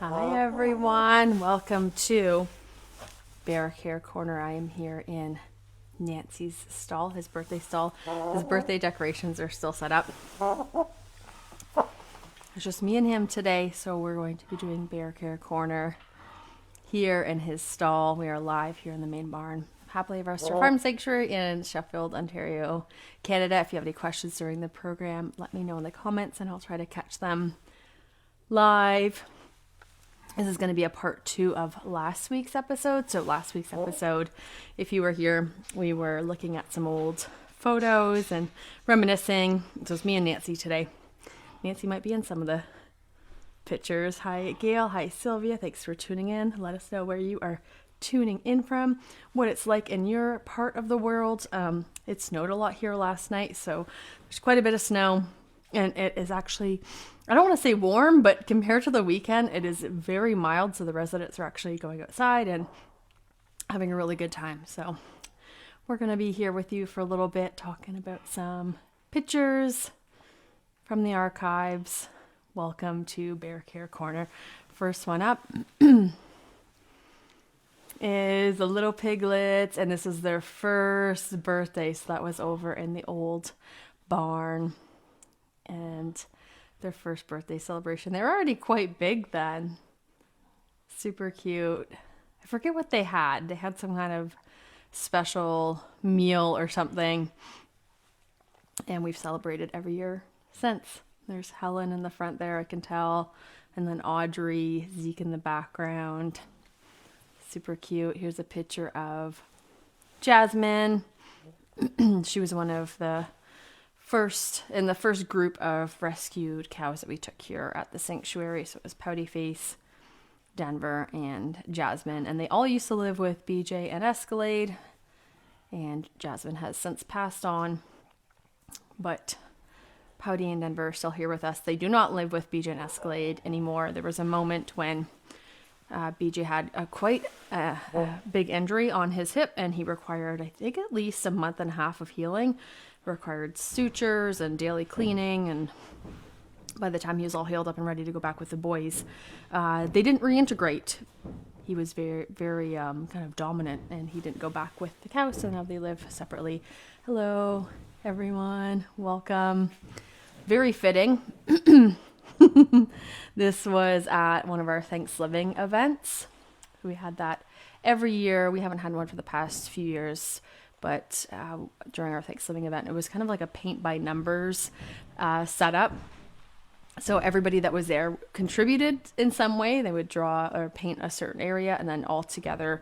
Hi everyone, welcome to Bear Care Corner. I am here in Nancy's stall, his birthday stall. His birthday decorations are still set up. It's just me and him today, so we're going to be doing Bear Care Corner here in his stall. We are live here in the main barn, Happily Ever After Farm Sanctuary in Sheffield, Ontario, Canada. If you have any questions during the program, let me know in the comments and I'll try to catch them live. This is going to be a part 2 of last week's episode. So last week's episode, if you were here, we were looking at some old photos and reminiscing. So it's me and Nancy today. Nancy might be in some of the pictures. Hi, Gail. Hi, Sylvia. Thanks for tuning in. Let us know where you are tuning in from, what it's like in your part of the world. It snowed a lot here last night, so there's quite a bit of snow. And it is actually, I don't want to say warm, but compared to the weekend, it is very mild. So the residents are actually going outside and having a really good time. So we're going to be here with you for a little bit, talking about some pictures from the archives. Welcome to Bear Care Corner. First one up is the little piglets, and this is their first birthday. So that was over in the old barn. And their first birthday celebration. They were already quite big then. Super cute. I forget what they had. They had some kind of special meal or something. And we've celebrated every year since. There's Helen in the front there, I can tell. And then Audrey, Zeke in the background. Super cute. Here's a picture of Jasmine. She was one of the first group of rescued cows that we took here at the sanctuary. So it was Pouty Face, Denver, and Jasmine, and they all used to live with BJ and Escalade, and Jasmine has since passed on, but Pouty and Denver are still here with us. They do not live with BJ and Escalade anymore. There was a moment when BJ had quite a big injury on his hip, and he required, I think, at least a month and a half of healing. Required sutures and daily cleaning, and by the time he was all healed up and ready to go back with the boys, they didn't reintegrate. He was very kind of dominant, and he didn't go back with the cows, so now they live separately. Hello everyone, welcome. Very fitting. This was at one of our Thanksgiving events. We had that every year. We haven't had one for the past few years, but during our Thanksgiving event, it was kind of like a paint by numbers setup. So everybody that was there contributed in some way. They would draw or paint a certain area, and then all together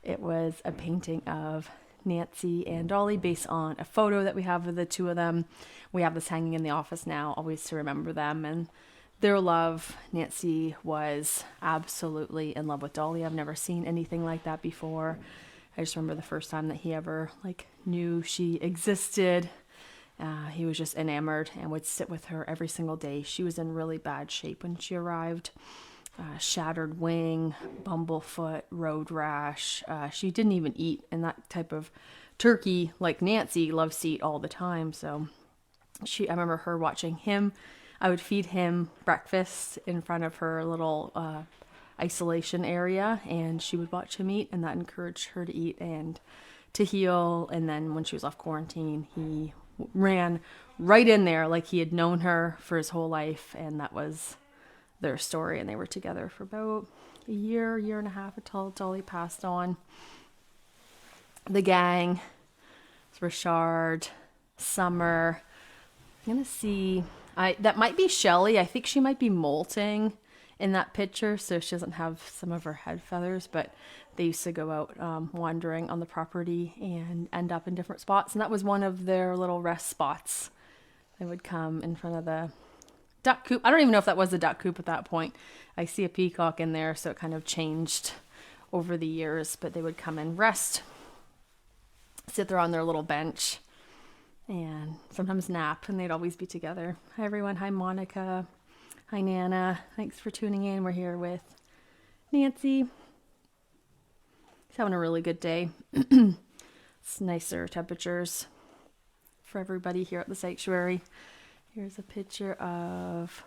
it was a painting of Nancy and Dolly based on a photo that we have of the two of them. We have this hanging in the office now, always to remember them and their love. Nancy was absolutely in love with Dolly. I've never seen anything like that before. I just remember the first time that he ever knew she existed. He was just enamored and would sit with her every single day. She was in really bad shape when she arrived. Shattered wing, bumblefoot, road rash. She didn't even eat, and that type of turkey, like Nancy, loves to eat all the time. So I remember her watching him. I would feed him breakfast in front of her little isolation area, and she would watch him eat, and that encouraged her to eat and to heal. And then when she was off quarantine, he ran right in there like he had known her for his whole life, and that was their story. And they were together for about a year and a half until Dolly passed on. The gang, it's Richard, Summer. I'm gonna see, that might be Shelly. I think she might be molting in that picture, so she doesn't have some of her head feathers, but they used to go out wandering on the property and end up in different spots, and that was one of their little rest spots. They would come in front of the duck coop. I don't even know if that was the duck coop at that point. I see a peacock in there, so it kind of changed over the years, but they would come and rest, sit there on their little bench, and sometimes nap, and they'd always be together. Hi everyone. Hi Monica. Hi Nana. Thanks for tuning in. We're here with Nancy. He's having a really good day. It's nicer temperatures for everybody here at the sanctuary. Here's a picture of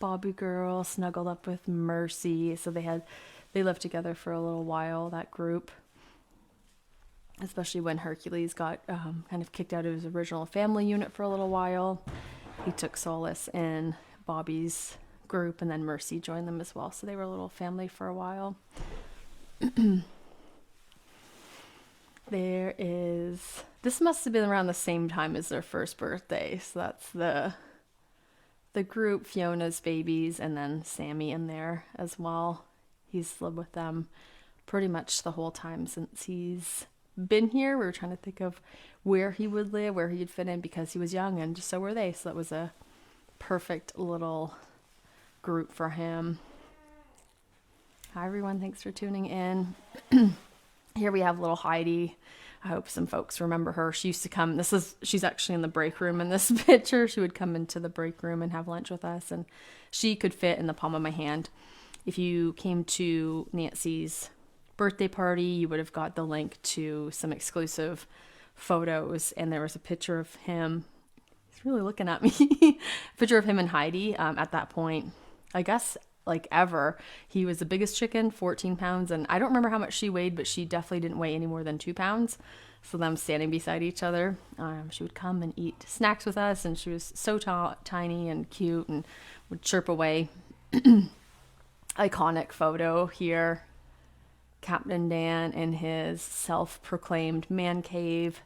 Bobby girl snuggled up with Mercy. So they lived together for a little while, that group. Especially when Hercules got kind of kicked out of his original family unit for a little while. He took solace in Bobby's group, and then Mercy joined them as well. So they were a little family for a while. This must have been around the same time as their first birthday. So that's the group, Fiona's babies, and then Sammy in there as well. He's lived with them pretty much the whole time since he's been here. We were trying to think of where he would live, where he'd fit in, because he was young, and so were they. So that was a perfect little group for him. Hi everyone, thanks for tuning in. Here we have little Heidi. I hope some folks remember her. She used to come, she's actually in the break room in this picture. She would come into the break room and have lunch with us, and she could fit in the palm of my hand. If you came to Nancy's birthday party, you would have got the link to some exclusive photos, and there was a picture of him. He's really looking at me. Picture of him and Heidi at that point. I guess like ever. He was the biggest chicken, 14 pounds, and I don't remember how much she weighed, but she definitely didn't weigh any more than 2 pounds. So them standing beside each other, she would come and eat snacks with us, and she was so tiny and cute and would chirp away. Iconic photo here. Captain Dan in his self-proclaimed man cave,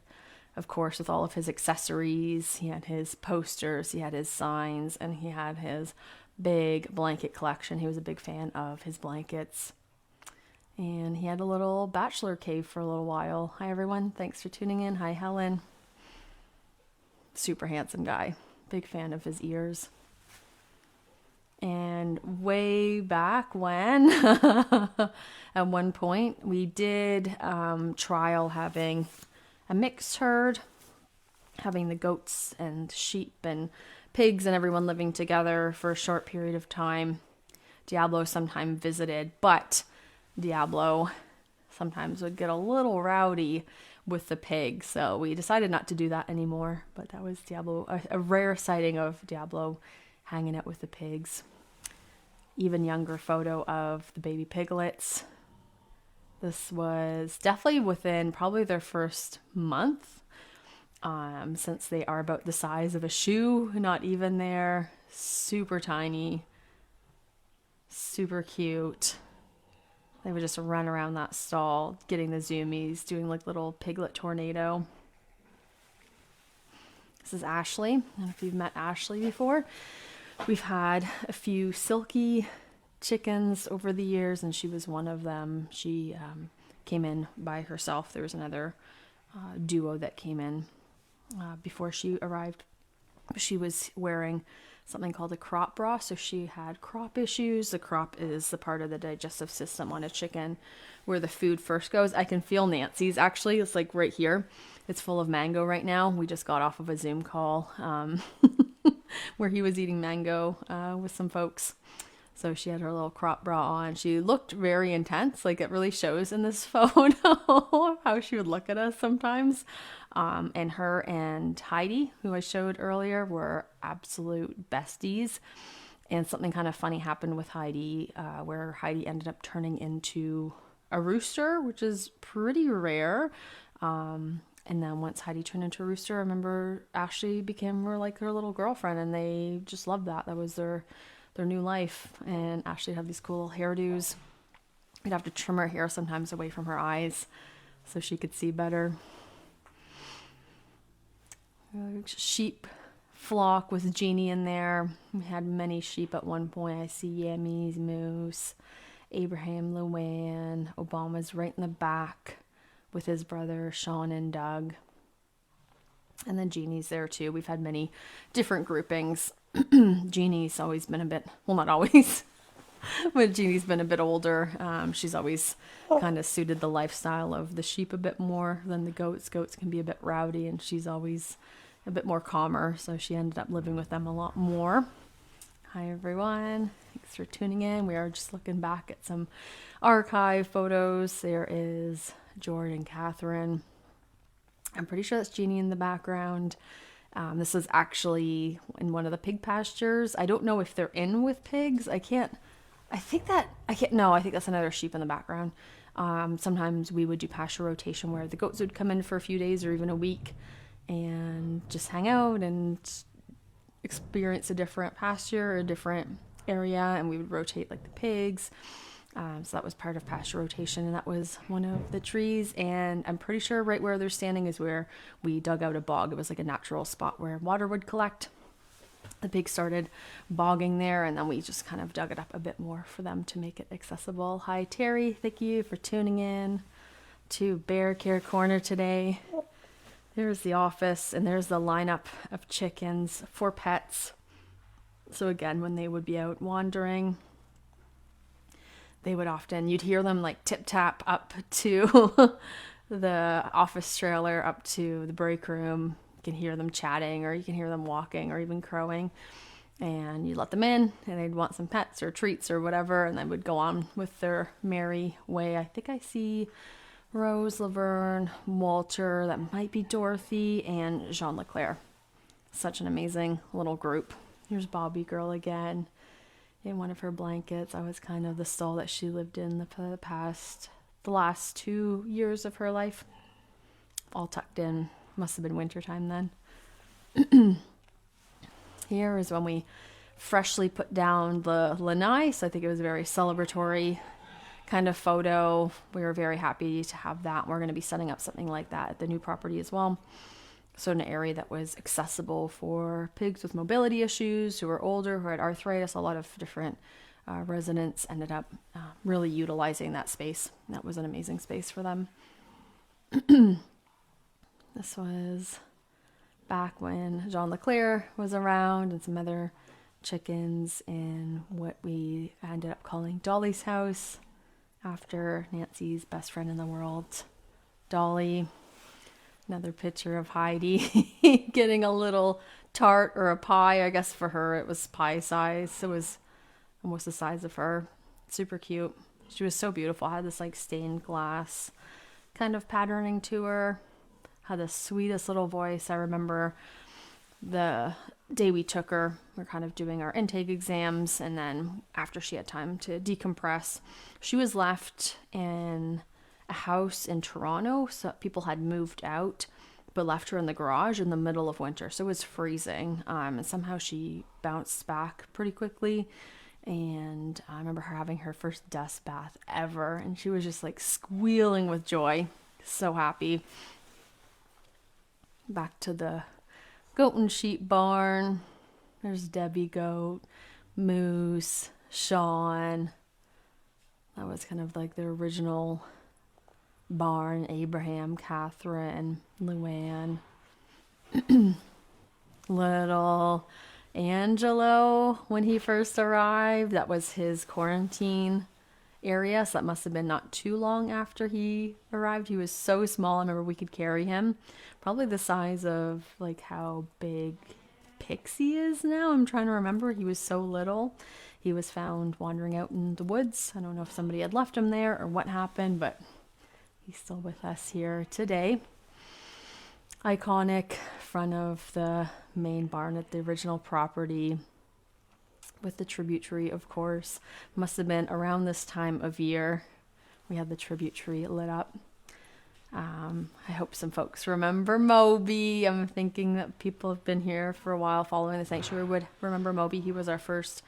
of course, with all of his accessories. He had his posters, he had his signs, and he had his big blanket collection. He was a big fan of his blankets. And he had a little bachelor cave for a little while. Hi everyone, thanks for tuning in. Hi Helen. Super handsome guy. Big fan of his ears. And way back when, at one point, we did trial having a mixed herd, having the goats and sheep and pigs and everyone living together for a short period of time. Diablo sometimes visited, but Diablo sometimes would get a little rowdy with the pig, so we decided not to do that anymore. But that was Diablo, a rare sighting of Diablo hanging out with the pigs. Even younger photo of the baby piglets. This was definitely within probably their first month, since they are about the size of a shoe, not even there. Super tiny, super cute. They would just run around that stall, getting the zoomies, doing like little piglet tornado. This is Ashley. I don't know if you've met Ashley before. We've had a few silky chickens over the years, and she was one of them. She came in by herself. There was another duo that came in before she arrived. She was wearing something called a crop bra, so she had crop issues. The crop is the part of the digestive system on a chicken where the food first goes. I can feel Nancy's actually. It's like right here. It's full of mango right now. We just got off of a Zoom call where he was eating mango with some folks. So she had her little crop bra on. She looked very intense. Like it really shows in this photo how she would look at us sometimes. And her and Heidi, who I showed earlier, were absolute besties. And something kind of funny happened with Heidi, where Heidi ended up turning into a rooster, which is pretty rare. And then once Heidi turned into a rooster, I remember Ashley became her little girlfriend, and they just loved that. That was their new life. And Ashley had these cool hairdos. We'd have to trim her hair sometimes away from her eyes so she could see better. Sheep flock with Jeannie in there. We had many sheep at one point. I see Yami's Moose, Abraham, Luann, Obama's right in the back with his brother Sean and Doug. And then Jeannie's there too. We've had many different groupings. Jeannie's always been a bit, well, not always, but Jeannie's been a bit older. She's always kind of suited the lifestyle of the sheep a bit more than the goats. Goats can be a bit rowdy, and she's always a bit more calmer, so she ended up living with them a lot more. Hi everyone, thanks for tuning in. We are just looking back at some archive photos. There is George and Catherine. I'm pretty sure that's Jeannie in the background. This was actually in one of the pig pastures. I don't know if they're in with pigs. I think that's another sheep in the background. Sometimes we would do pasture rotation where the goats would come in for a few days or even a week and just hang out and experience a different pasture or a different area, and we would rotate like the pigs. So that was part of pasture rotation, and that was one of the trees. And I'm pretty sure right where they're standing is where we dug out a bog. It was like a natural spot where water would collect. The pigs started bogging there, and then we just kind of dug it up a bit more for them to make it accessible. Hi, Terry. Thank you for tuning in to Bear Care Corner today. There's the office, and there's the lineup of chickens for pets. So again, when they would be out wandering, they would often, you'd hear them like tip tap up to the office trailer, up to the break room. You can hear them chatting, or you can hear them walking, or even crowing. And you let them in, and they'd want some pets or treats or whatever, and they would go on with their merry way. I think I see Rose, Laverne, Walter, that might be Dorothy, and Jean Leclerc. Such an amazing little group. Here's Bobby Girl again in one of her blankets. I was kind of the stall that she lived in the last 2 years of her life. All tucked in. Must have been wintertime then. Here is when we freshly put down the lanai, so I think it was a very celebratory kind of photo. We were very happy to have that. We're going to be setting up something like that at the new property as well. So in an area that was accessible for pigs with mobility issues, who were older, who had arthritis. A lot of different residents ended up really utilizing that space. That was an amazing space for them. This was back when Jean Leclerc was around, and some other chickens in what we ended up calling Dolly's house, after Nancy's best friend in the world, Dolly. Another picture of Heidi getting a little tart or a pie. I guess for her it was pie size. It was almost the size of her. Super cute. She was so beautiful. Had this like stained glass kind of patterning to her. Had the sweetest little voice. I remember the day we took her, we were kind of doing our intake exams, and then after she had time to decompress, she was left in a house in Toronto. So people had moved out but left her in the garage in the middle of winter, so it was freezing, and somehow she bounced back pretty quickly. And I remember her having her first dust bath ever, and she was just like squealing with joy, so happy. Back to the goat and sheep barn. There's Debbie Goat, Moose, Sean. That was kind of like the original barn. Abraham, Catherine, Luann. Little Angelo, when he first arrived, that was his quarantine area. So that must have been not too long after he arrived. He was so small. I remember we could carry him. Probably the size of like how big Pixie is now. I'm trying to remember. He was so little. He was found wandering out in the woods. I don't know if somebody had left him there or what happened, but he's still with us here today. Iconic front of the main barn at the original property with the tribute tree, of course. Must have been around this time of year we had the tribute tree lit up. I hope some folks remember Moby. I'm thinking that people have been here for a while following the sanctuary would remember Moby. He was our first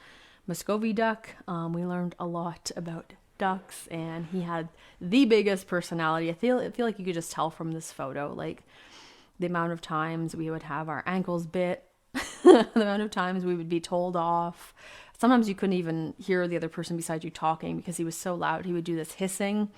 Muscovy duck. We learned a lot about ducks, and he had the biggest personality. I feel like you could just tell from this photo, like the amount of times we would have our ankles bit, the amount of times we would be told off. Sometimes you couldn't even hear the other person beside you talking because he was so loud. He would do this hissing,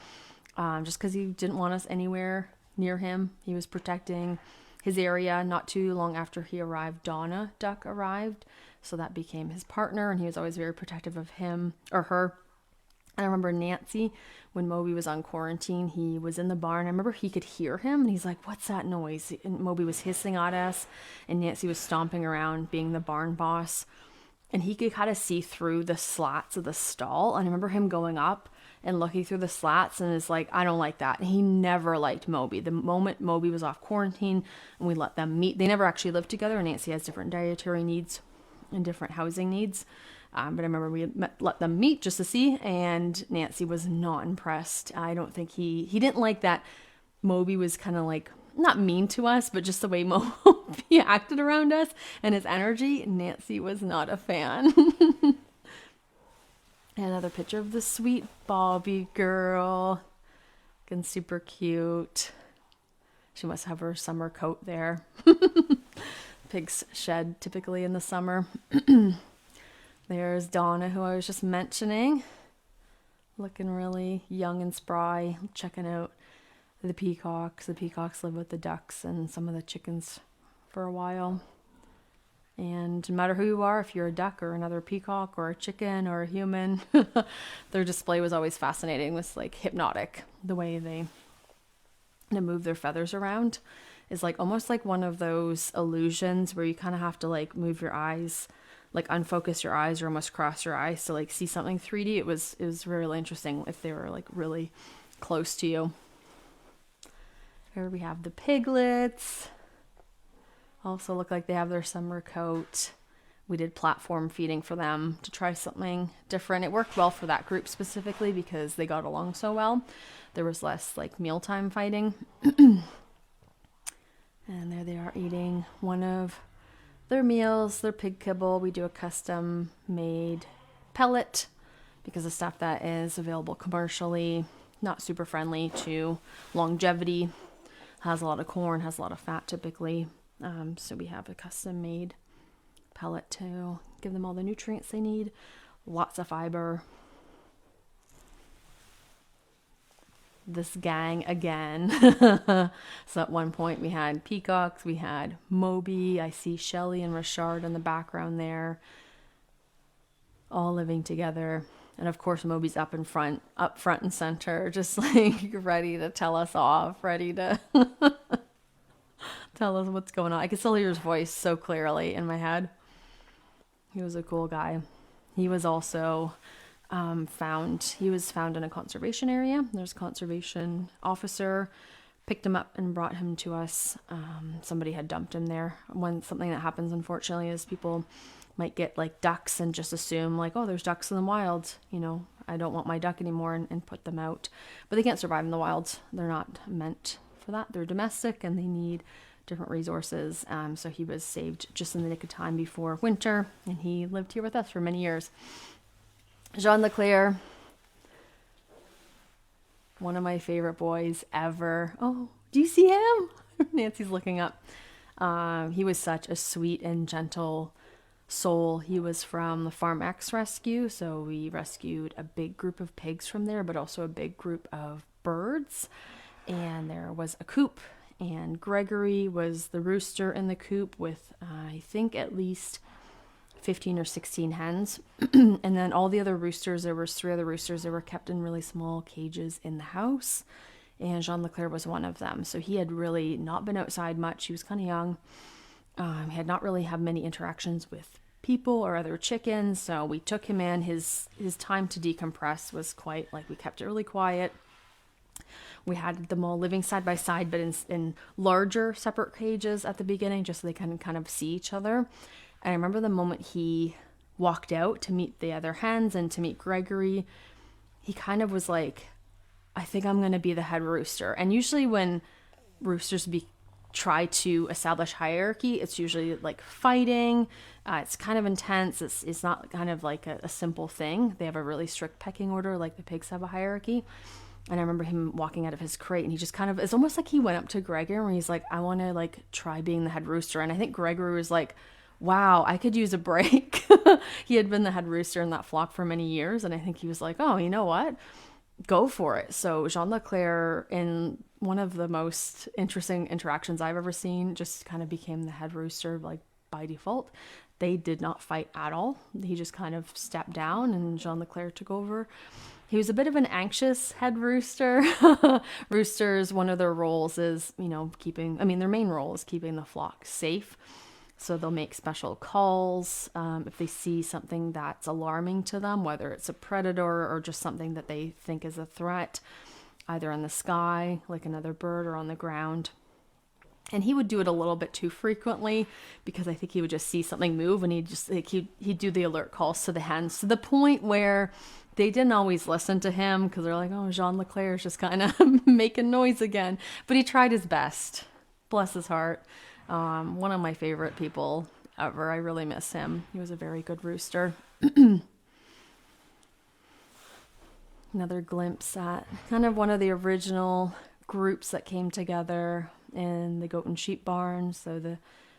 just because he didn't want us anywhere near him. He was protecting his area. Not too long after he arrived, Donna Duck arrived, so that became his partner, and he was always very protective of him or her. I remember Nancy, when Moby was on quarantine, he was in the barn. I remember he could hear him, and he's like, "What's that noise?" And Moby was hissing at us, and Nancy was stomping around being the barn boss, and he could kind of see through the slats of the stall. And I remember him going up and looking through the slats and is like, I don't like that. And he never liked Moby. The moment Moby was off quarantine and we let them meet, they never actually lived together. Nancy has different dietary needs and different housing needs. But I remember let them meet just to see, and Nancy was not impressed. I don't think he didn't like that Moby was kind of like, not mean to us, but just the way Moby acted around us and his energy. Nancy was not a fan. Another picture of the sweet Bobby girl. Looking super cute. She must have her summer coat there. Pigs shed typically in the summer. There's Donna, who I was just mentioning. Looking really young and spry. Checking out the peacocks. The peacocks live with the ducks and some of the chickens for a while. And no matter who you are, if you're a duck or another peacock or a chicken or a human, their display was always fascinating. It was like hypnotic. The way they move their feathers around is like almost like one of those illusions where you kind of have to like move your eyes, like unfocus your eyes or almost cross your eyes to like see something 3D. It was really interesting if they were like really close to you. Here we have the piglets. Also look like they have their summer coat. We did platform feeding for them to try something different. It worked well for that group specifically because they got along so well. There was less like mealtime fighting. And there they are eating one of their meals, their pig kibble. We do a custom made pellet because the stuff that is available commercially, not super friendly to longevity. Has a lot of corn, has a lot of fat typically. So we have a custom made pellet to give them all the nutrients they need. Lots of fiber. This gang again. So at one point we had peacocks, we had Moby. I see Shelly and Richard in the background there. All living together. And of course Moby's up front and center, just like ready to tell us off, ready to tell us what's going on. I can still hear his voice so clearly in my head. He was a cool guy. He was also found in a conservation area. There's a conservation officer, picked him up and brought him to us. Somebody had dumped him there. Something that happens unfortunately is people might get like ducks and just assume like, oh, there's ducks in the wild, I don't want my duck anymore, and put them out. But they can't survive in the wild. They're not meant for that. They're domestic and they need different resources. So he was saved just in the nick of time before winter, and he lived here with us for many years. Jean Leclerc, one of my favorite boys ever. Oh, do you see him? Nancy's looking up. He was such a sweet and gentle soul. He was from the Farm X rescue, so we rescued a big group of pigs from there, but also a big group of birds. And there was a coop, and Gregory was the rooster in the coop with I think at least 15 or 16 hens. And then all the other roosters, there was 3 other roosters that were kept in really small cages in the house, and Jean Leclerc was one of them. So he had really not been outside much. He was kind of young. He had not really had many interactions with people or other chickens, so we took him in. His time to decompress was quite, like, we kept it really quiet. We had them all living side by side, but in larger separate cages at the beginning, just so they can kind of see each other. And I remember the moment he walked out to meet the other hens and to meet Gregory, he kind of was like, I think I'm going to be the head rooster. And usually when roosters try to establish hierarchy, it's usually like fighting. It's kind of intense. It's not kind of like a simple thing. They have a really strict pecking order, like the pigs have a hierarchy. And I remember him walking out of his crate, and he just kind of, it's almost like he went up to Gregory and he's like, I want to like try being the head rooster. And I think Gregory was like, wow, I could use a break. He had been the head rooster in that flock for many years. And I think he was like, oh, you know what? Go for it. So Jean Leclerc, in one of the most interesting interactions I've ever seen, just kind of became the head rooster, like by default. They did not fight at all. He just kind of stepped down and Jean Leclerc took over. He was a bit of an anxious head rooster. Roosters, one of their roles is, their main role is keeping the flock safe. So they'll make special calls if they see something that's alarming to them, whether it's a predator or just something that they think is a threat, either in the sky, like another bird, or on the ground. And he would do it a little bit too frequently, because I think he would just see something move and he'd do the alert calls to the hens, to the point where they didn't always listen to him, because they're like, oh, Jean Leclerc is just kind of making noise again. But he tried his best. Bless his heart. One of my favorite people ever. I really miss him. He was a very good rooster. Another glimpse at kind of one of the original groups that came together in the goat and sheep barn. So the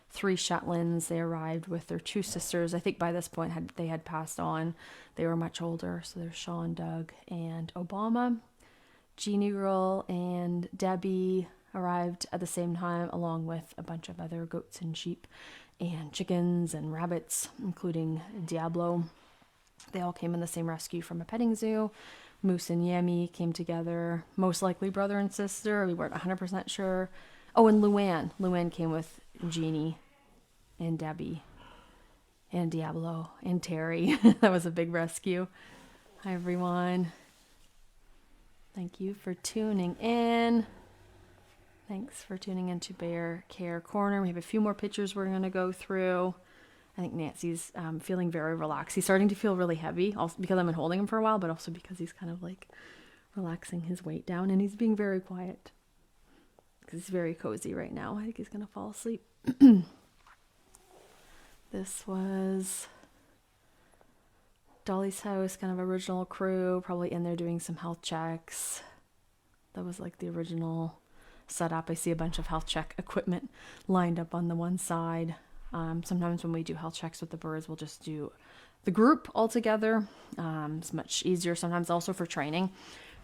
3 Shetlands, they arrived with their 2 sisters. I think by this point they had passed on. They were much older. So there's Sean, Doug, and Obama. Jeannie Girl and Debbie arrived at the same time, along with a bunch of other goats and sheep and chickens and rabbits, including Diablo. They all came in the same rescue from a petting zoo. Moose and Yami came together, most likely brother and sister. We weren't 100% sure. Oh, and Luann. Luann came with Jeannie and Debbie and Diablo and Terry. That was a big rescue. Hi, everyone. Thank you for tuning in. Thanks for tuning into Bear Care Corner. We have a few more pictures we're going to go through. I think Nancy's feeling very relaxed. He's starting to feel really heavy, also because I've been holding him for a while, but also because he's kind of like relaxing his weight down, and he's being very quiet because he's very cozy right now. I think he's going to fall asleep. This was Dolly's house, kind of original crew, probably in there doing some health checks. That was like the original setup. I see a bunch of health check equipment lined up on the one side. Sometimes when we do health checks with the birds, we'll just do the group all together. It's much easier sometimes also for training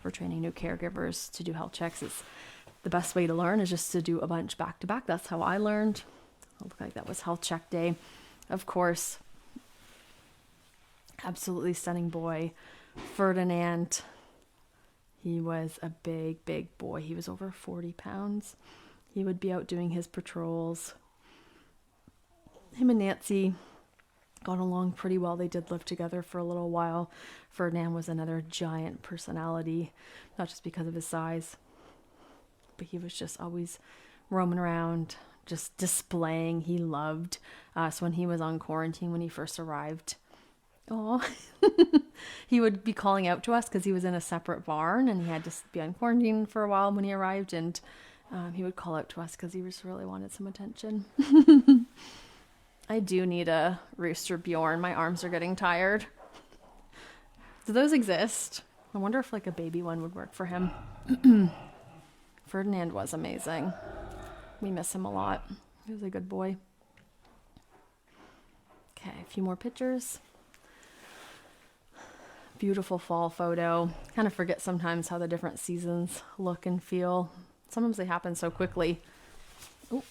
new caregivers to do health checks. It's the best way to learn is just to do a bunch back to back. That's how I learned. It looked like that was health check day. Of course, absolutely stunning boy, Ferdinand. He was a big, big boy. He was over 40 pounds. He would be out doing his patrols. Him and Nancy got along pretty well. They did live together for a little while. Ferdinand was another giant personality, not just because of his size, but he was just always roaming around, just displaying. He loved us when he was on quarantine, when he first arrived. Oh, he would be calling out to us because he was in a separate barn and he had to be on quarantine for a while when he arrived. And he would call out to us because he just really wanted some attention. I do need a rooster Bjorn. My arms are getting tired. Do those exist? I wonder if like a baby one would work for him. Ferdinand was amazing. We miss him a lot. He was a good boy. Okay, a few more pictures. Beautiful fall photo. Kind of forget sometimes how the different seasons look and feel. Sometimes they happen so quickly. Oh,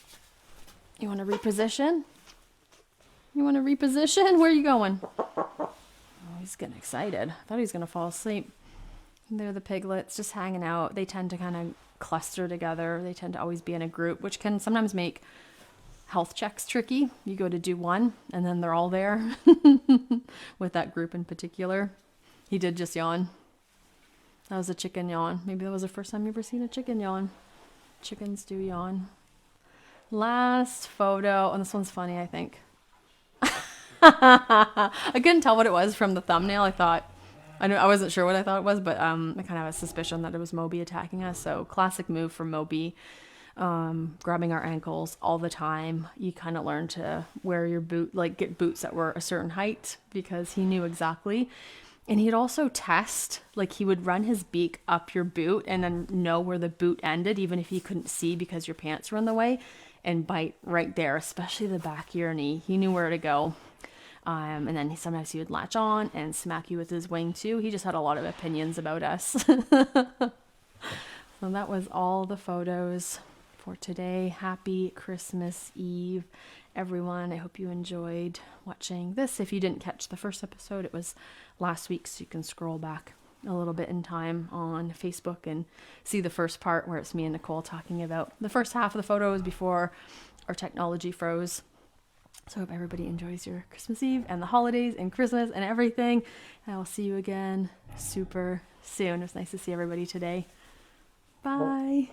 you want to reposition? You want to reposition? Where are you going? Oh, he's getting excited. I thought he was going to fall asleep. And they're the piglets just hanging out. They tend to kind of cluster together. They tend to always be in a group, which can sometimes make health checks tricky. You go to do one and then they're all there with that group in particular. He did just yawn. That was a chicken yawn. Maybe that was the first time you ever seen a chicken yawn. Chickens do yawn. Last photo, and this one's funny, I think. I couldn't tell what it was from the thumbnail. I wasn't sure what I thought it was, but I kind of have a suspicion that it was Moby attacking us. So classic move from Moby, grabbing our ankles all the time. You kind of learn to wear your boot, like get boots that were a certain height, because he knew exactly. And he'd also test, like he would run his beak up your boot and then know where the boot ended, even if he couldn't see because your pants were in the way, and bite right there, especially the back of your knee. He knew where to go. And then sometimes he would latch on and smack you with his wing too. He just had a lot of opinions about us. So that was all the photos for today. Happy Christmas Eve, everyone. I hope you enjoyed watching this. If you didn't catch the first episode, it was last week, so you can scroll back a little bit in time on Facebook and see the first part where it's me and Nicole talking about the first half of the photos before our technology froze. So I hope everybody enjoys your Christmas Eve and the holidays and Christmas and everything. And I will see you again super soon. It was nice to see everybody today. Bye.